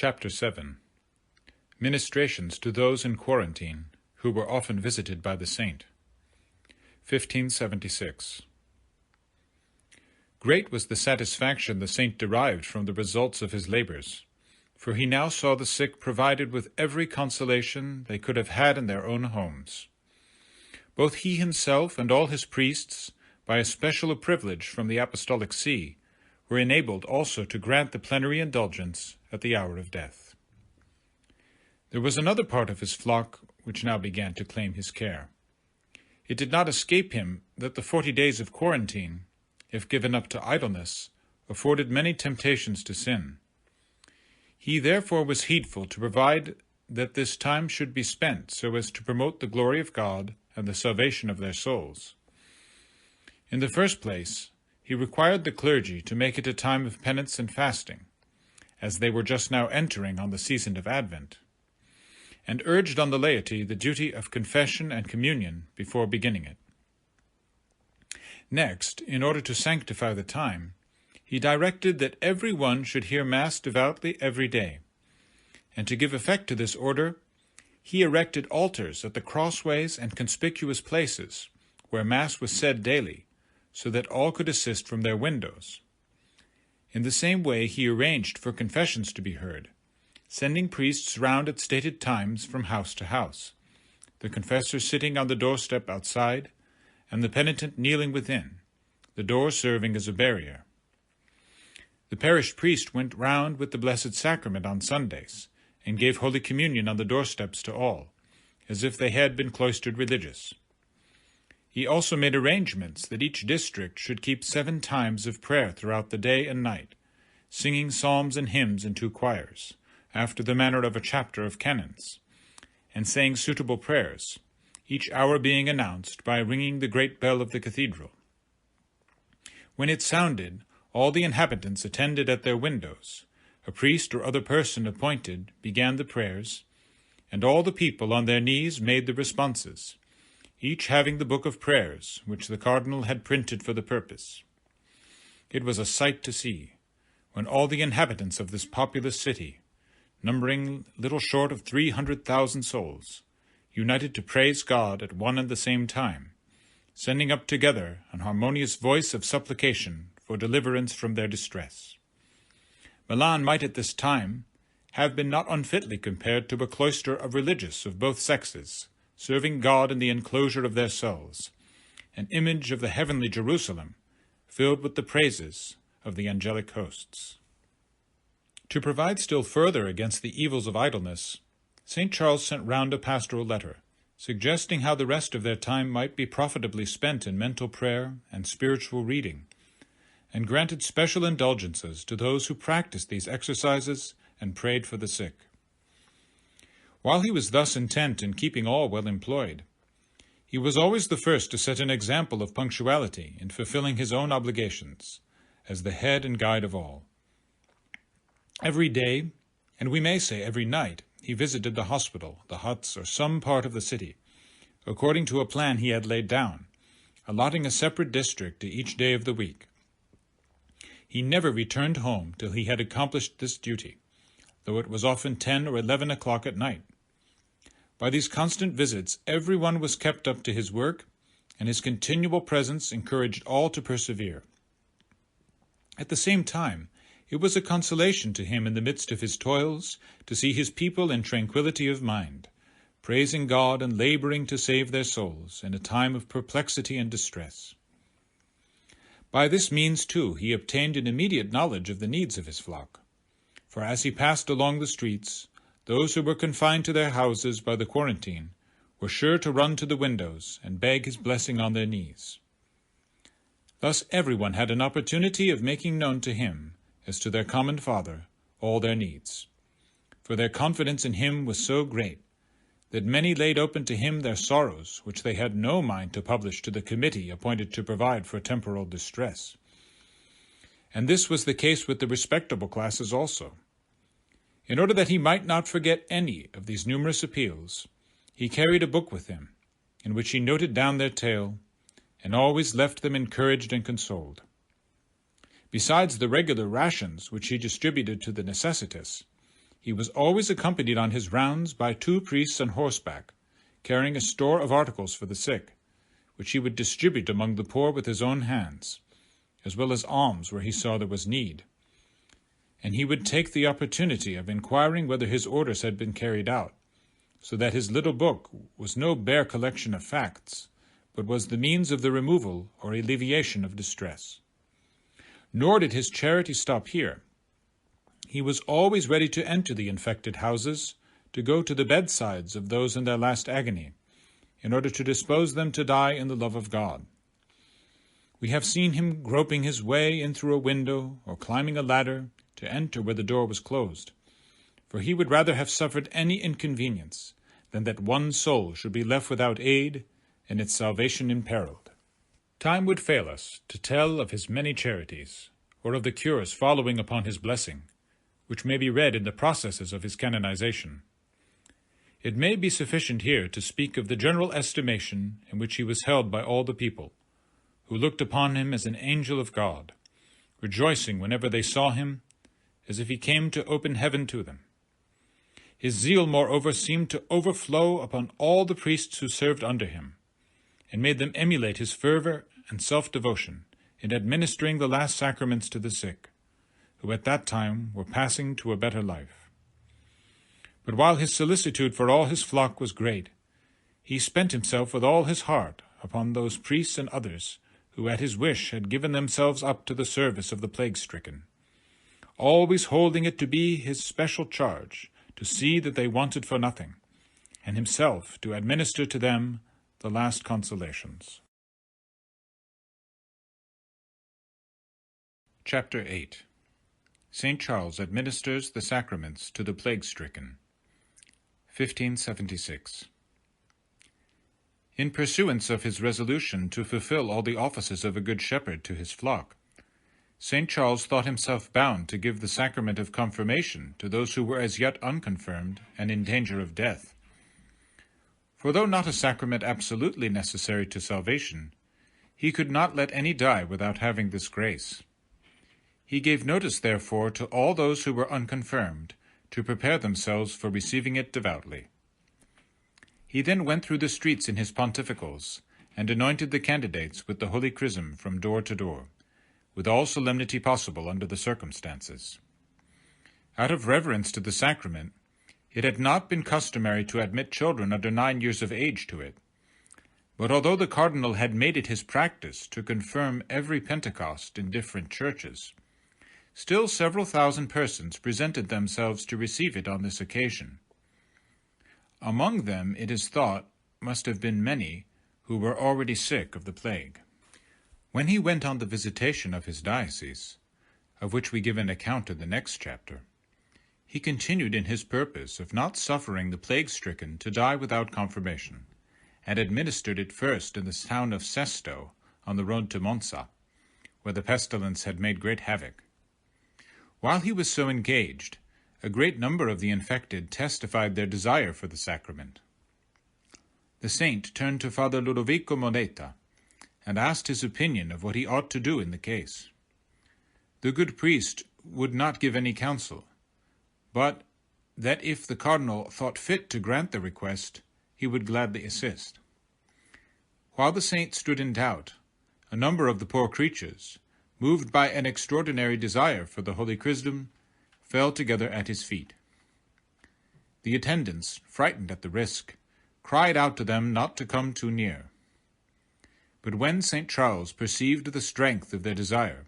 Chapter 7. Ministrations to those in quarantine, who were often visited by the saint. 1576. Great was the satisfaction the saint derived from the results of his labors, for he now saw the sick provided with every consolation they could have had in their own homes. Both he himself and all his priests, by a special privilege from the Apostolic See, were enabled also to grant the plenary indulgence at the hour of death. There was another part of his flock which now began to claim his care. It did not escape him that the 40 days of quarantine, if given up to idleness, afforded many temptations to sin. He therefore was heedful to provide that this time should be spent so as to promote the glory of God and the salvation of their souls. In the first place, he required the clergy to make it a time of penance and fasting, as they were just now entering on the season of Advent, and urged on the laity the duty of confession and communion before beginning it. Next, in order to sanctify the time, he directed that every one should hear Mass devoutly every day, and to give effect to this order, he erected altars at the crossways and conspicuous places where Mass was said daily, so that all could assist from their windows. In the same way he arranged for confessions to be heard, sending priests round at stated times from house to house, the confessor sitting on the doorstep outside, and the penitent kneeling within, the door serving as a barrier. The parish priest went round with the Blessed Sacrament on Sundays, and gave Holy Communion on the doorsteps to all, as if they had been cloistered religious. He also made arrangements that each district should keep 7 times of prayer throughout the day and night, singing psalms and hymns in 2 choirs, after the manner of a chapter of canons, and saying suitable prayers, each hour being announced by ringing the great bell of the cathedral. When it sounded, all the inhabitants attended at their windows. A priest or other person appointed began the prayers, and all the people on their knees made the responses, each having the book of prayers, which the cardinal had printed for the purpose. It was a sight to see, when all the inhabitants of this populous city, numbering little short of 300,000 souls, united to praise God at one and the same time, sending up together an harmonious voice of supplication for deliverance from their distress. Milan might at this time have been not unfitly compared to a cloister of religious of both sexes, serving God in the enclosure of their cells, an image of the heavenly Jerusalem, filled with the praises of the angelic hosts. To provide still further against the evils of idleness, St. Charles sent round a pastoral letter, suggesting how the rest of their time might be profitably spent in mental prayer and spiritual reading, and granted special indulgences to those who practiced these exercises and prayed for the sick. While he was thus intent in keeping all well employed, he was always the first to set an example of punctuality in fulfilling his own obligations, as the head and guide of all. Every day, and we may say every night, he visited the hospital, the huts, or some part of the city, according to a plan he had laid down, allotting a separate district to each day of the week. He never returned home till he had accomplished this duty, though it was often 10 or 11 o'clock at night. By these constant visits, everyone was kept up to his work, and his continual presence encouraged all to persevere. At the same time, it was a consolation to him in the midst of his toils to see his people in tranquillity of mind, praising God and laboring to save their souls in a time of perplexity and distress. By this means, too, he obtained an immediate knowledge of the needs of his flock, for as he passed along the streets, those who were confined to their houses by the quarantine were sure to run to the windows and beg his blessing on their knees. Thus everyone had an opportunity of making known to him, as to their common Father, all their needs. For their confidence in him was so great, that many laid open to him their sorrows, which they had no mind to publish to the committee appointed to provide for temporal distress. And this was the case with the respectable classes also. In order that he might not forget any of these numerous appeals, he carried a book with him, in which he noted down their tale, and always left them encouraged and consoled. Besides the regular rations which he distributed to the necessitous, He was always accompanied on his rounds by 2 priests on horseback, carrying a store of articles for the sick, which he would distribute among the poor with his own hands, as well as alms where he saw there was need. And he would take the opportunity of inquiring whether his orders had been carried out, so that his little book was no bare collection of facts, but was the means of the removal or alleviation of distress. Nor did his charity stop here. He was always ready to enter the infected houses, to go to the bedsides of those in their last agony, in order to dispose them to die in the love of God. We have seen him groping his way in through a window or climbing a ladder to enter where the door was closed, for he would rather have suffered any inconvenience than that one soul should be left without aid and its salvation imperiled. Time would fail us to tell of his many charities, or of the cures following upon his blessing, which may be read in the processes of his canonization. It may be sufficient here to speak of the general estimation in which he was held by all the people, who looked upon him as an angel of God, rejoicing whenever they saw him, as if he came to open heaven to them. His zeal, moreover, seemed to overflow upon all the priests who served under him, and made them emulate his fervor and self-devotion in administering the last sacraments to the sick, who at that time were passing to a better life. But while his solicitude for all his flock was great, he spent himself with all his heart upon those priests and others who at his wish had given themselves up to the service of the plague-stricken, always holding it to be his special charge to see that they wanted for nothing, and himself to administer to them the last consolations. Chapter 8. St. Charles administers the sacraments to the plague-stricken. 1576. In pursuance of his resolution to fulfill all the offices of a good shepherd to his flock, St. Charles thought himself bound to give the sacrament of confirmation to those who were as yet unconfirmed and in danger of death. For though not a sacrament absolutely necessary to salvation, he could not let any die without having this grace. He gave notice, therefore, to all those who were unconfirmed to prepare themselves for receiving it devoutly. He then went through the streets in his pontificals, and anointed the candidates with the holy chrism from door to door, with all solemnity possible under the circumstances. Out of reverence to the sacrament, it had not been customary to admit children under 9 years of age to it, but although the cardinal had made it his practice to confirm every Pentecost in different churches, still several thousand persons presented themselves to receive it on this occasion. Among them, it is thought, must have been many who were already sick of the plague. When he went on the visitation of his diocese, of which we give an account in the next chapter, he continued in his purpose of not suffering the plague-stricken to die without confirmation, and administered it first in the town of Sesto on the road to Monza, where the pestilence had made great havoc. While he was so engaged, a great number of the infected testified their desire for the sacrament. The saint turned to Father Ludovico Moneta, and asked his opinion of what he ought to do in the case. The good priest would not give any counsel, but that if the cardinal thought fit to grant the request, he would gladly assist. While the saint stood in doubt, a number of the poor creatures, moved by an extraordinary desire for the Holy Chrism, fell together at his feet. The attendants, frightened at the risk, cried out to them not to come too near. But when St. Charles perceived the strength of their desire,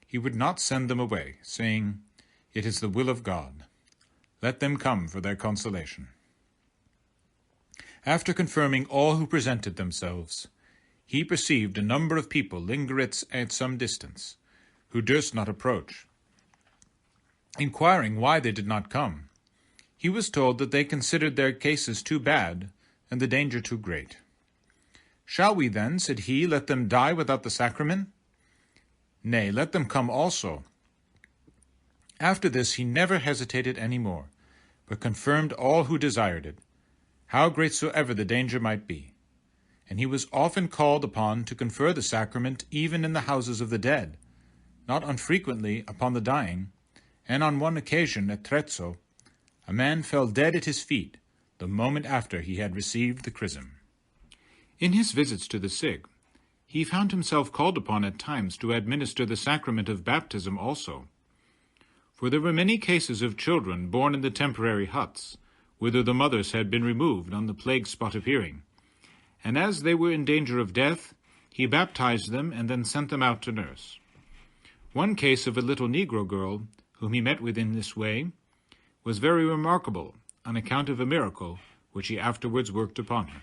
he would not send them away, saying, "It is the will of God. Let them come for their consolation." After confirming all who presented themselves, he perceived a number of people linger at some distance, who durst not approach. Inquiring why they did not come, he was told that they considered their cases too bad and the danger too great. "Shall we then," said he, "let them die without the sacrament? Nay, let them come also." After this he never hesitated any more, but confirmed all who desired it, how great soever the danger might be. And he was often called upon to confer the sacrament even in the houses of the dead, not unfrequently upon the dying, and on one occasion at Trezzo, a man fell dead at his feet the moment after he had received the chrism. In his visits to the sick, he found himself called upon at times to administer the sacrament of baptism also. For there were many cases of children born in the temporary huts, whither the mothers had been removed on the plague spot appearing, and as they were in danger of death, he baptized them and then sent them out to nurse. One case of a little Negro girl, whom he met with in this way, was very remarkable on account of a miracle which he afterwards worked upon her.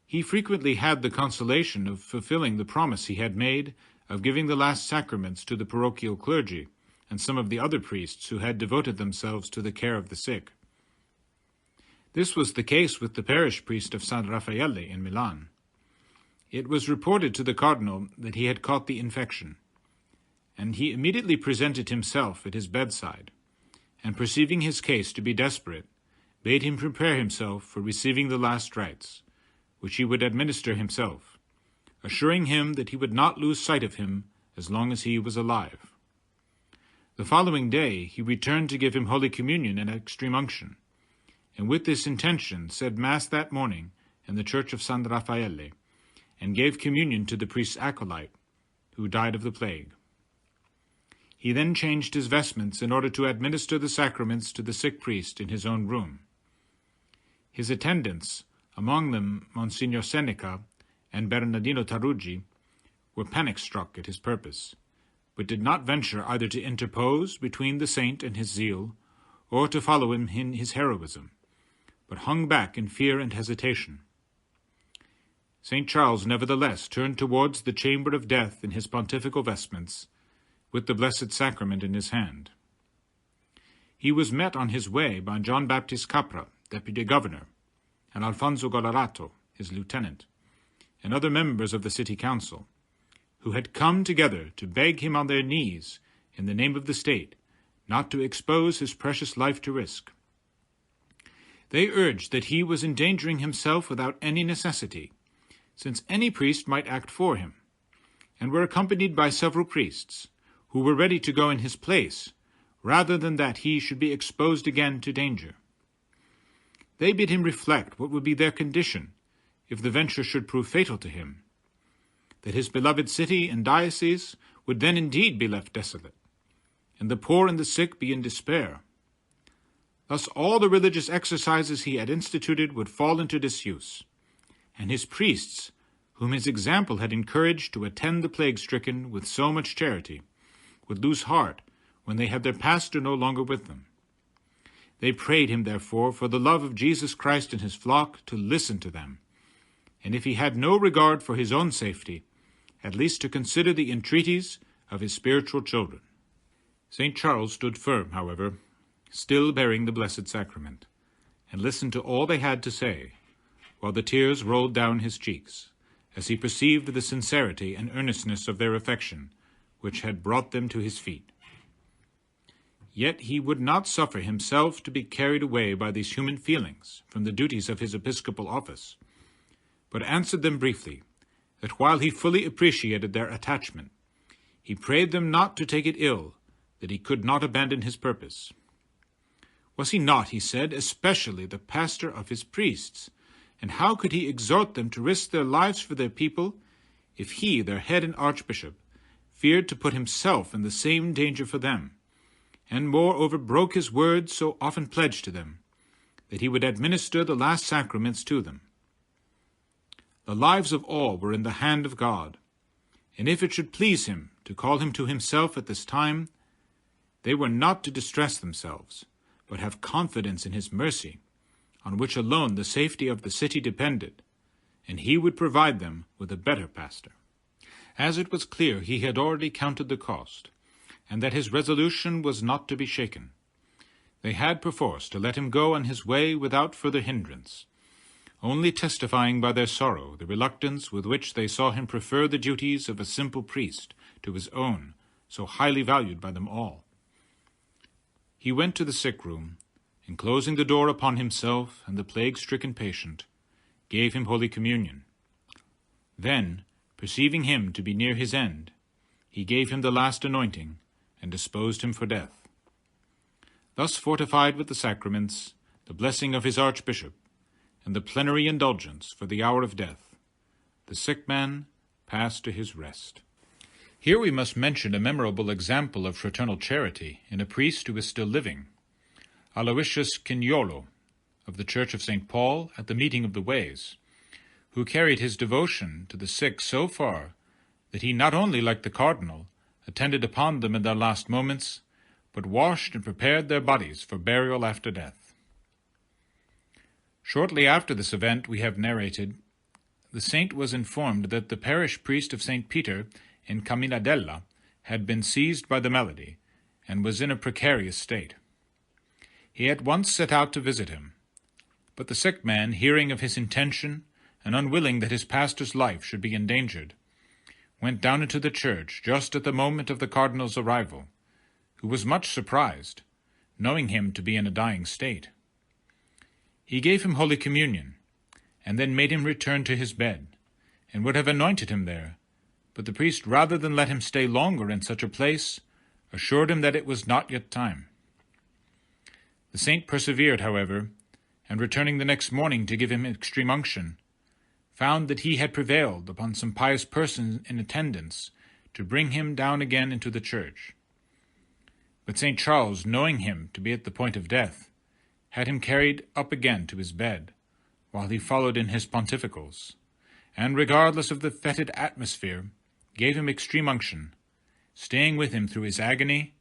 He frequently had the consolation of fulfilling the promise he had made of giving the last sacraments to the parochial clergy and some of the other priests who had devoted themselves to the care of the sick. This was the case with the parish priest of San Raffaele in Milan. It was reported to the cardinal that he had caught the infection, and he immediately presented himself at his bedside, and perceiving his case to be desperate, bade him prepare himself for receiving the last rites, which he would administer himself, assuring him that he would not lose sight of him as long as he was alive. The following day he returned to give him Holy Communion and extreme unction, and with this intention said Mass that morning in the church of San Raffaele, and gave communion to the priest's acolyte, who died of the plague. He then changed his vestments in order to administer the sacraments to the sick priest in his own room. His attendants, among them Monsignor Seneca and Bernardino Taruggi, were panic-struck at his purpose, but did not venture either to interpose between the saint and his zeal, or to follow him in his heroism, but hung back in fear and hesitation. St. Charles nevertheless turned towards the chamber of death in his pontifical vestments, with the Blessed Sacrament in his hand. He was met on his way by John Baptist Capra, deputy governor, and Alfonso Golorato, his lieutenant, and other members of the city council, who had come together to beg him on their knees, in the name of the state, not to expose his precious life to risk. They urged that he was endangering himself without any necessity, since any priest might act for him, and were accompanied by several priests, who were ready to go in his place, rather than that he should be exposed again to danger. They bid him reflect what would be their condition if the venture should prove fatal to him, that his beloved city and diocese would then indeed be left desolate, and the poor and the sick be in despair. Thus all the religious exercises he had instituted would fall into disuse, and his priests, whom his example had encouraged to attend the plague-stricken with so much charity, would lose heart when they had their pastor no longer with them. They prayed him, therefore, for the love of Jesus Christ and his flock, to listen to them, and if he had no regard for his own safety, at least to consider the entreaties of his spiritual children. St. Charles stood firm, however, still bearing the Blessed Sacrament, and listened to all they had to say, while the tears rolled down his cheeks, as he perceived the sincerity and earnestness of their affection, which had brought them to his feet. Yet he would not suffer himself to be carried away by these human feelings from the duties of his episcopal office, but answered them briefly, that while he fully appreciated their attachment, he prayed them not to take it ill that he could not abandon his purpose. Was he not, he said, especially the pastor of his priests, and how could he exhort them to risk their lives for their people, if he, their head and archbishop, feared to put himself in the same danger for them, and moreover broke his word so often pledged to them, that he would administer the last sacraments to them? The lives of all were in the hand of God, and if it should please him to call him to himself at this time, they were not to distress themselves, but have confidence in his mercy, on which alone the safety of the city depended, and he would provide them with a better pastor. As it was clear he had already counted the cost, and that his resolution was not to be shaken, they had perforce to let him go on his way without further hindrance, only testifying by their sorrow the reluctance with which they saw him prefer the duties of a simple priest to his own, so highly valued by them all. He went to the sick room, and closing the door upon himself and the plague-stricken patient, gave him Holy Communion. Then, perceiving him to be near his end, he gave him the last anointing, and disposed him for death. Thus fortified with the sacraments, the blessing of his archbishop, and the plenary indulgence for the hour of death, the sick man passed to his rest. Here we must mention a memorable example of fraternal charity in a priest who is still living, Aloysius Cignolo, of the Church of St. Paul at the Meeting of the Ways, who carried his devotion to the sick so far that he not only, like the cardinal, attended upon them in their last moments, but washed and prepared their bodies for burial after death. Shortly after this event we have narrated, the saint was informed that the parish priest of St. Peter in Caminadella had been seized by the malady and was in a precarious state. He at once set out to visit him, but the sick man, hearing of his intention and unwilling that his pastor's life should be endangered, went down into the church just at the moment of the cardinal's arrival, who was much surprised, knowing him to be in a dying state. He gave him Holy Communion, and then made him return to his bed, and would have anointed him there, but the priest, rather than let him stay longer in such a place, assured him that it was not yet time. The saint persevered, however, and returning the next morning to give him extreme unction, found that he had prevailed upon some pious persons in attendance to bring him down again into the church. But St. Charles, knowing him to be at the point of death, had him carried up again to his bed, while he followed in his pontificals, and, regardless of the fetid atmosphere, gave him extreme unction, staying with him through his agony,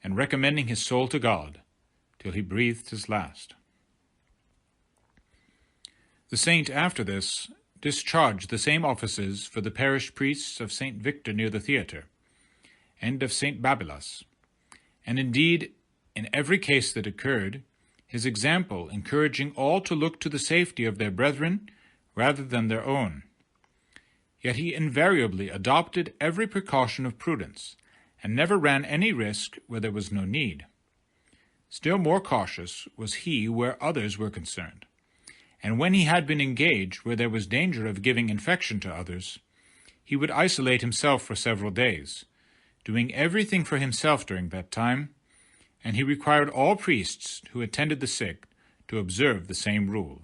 and recommending his soul to God, till he breathed his last. The saint, after this, discharged the same offices for the parish priests of St. Victor near the theatre, and of St. Babylas, and indeed, in every case that occurred, his example encouraging all to look to the safety of their brethren rather than their own. Yet he invariably adopted every precaution of prudence, and never ran any risk where there was no need. Still more cautious was he where others were concerned, and when he had been engaged where there was danger of giving infection to others, he would isolate himself for several days, doing everything for himself during that time, and he required all priests who attended the sick to observe the same rule.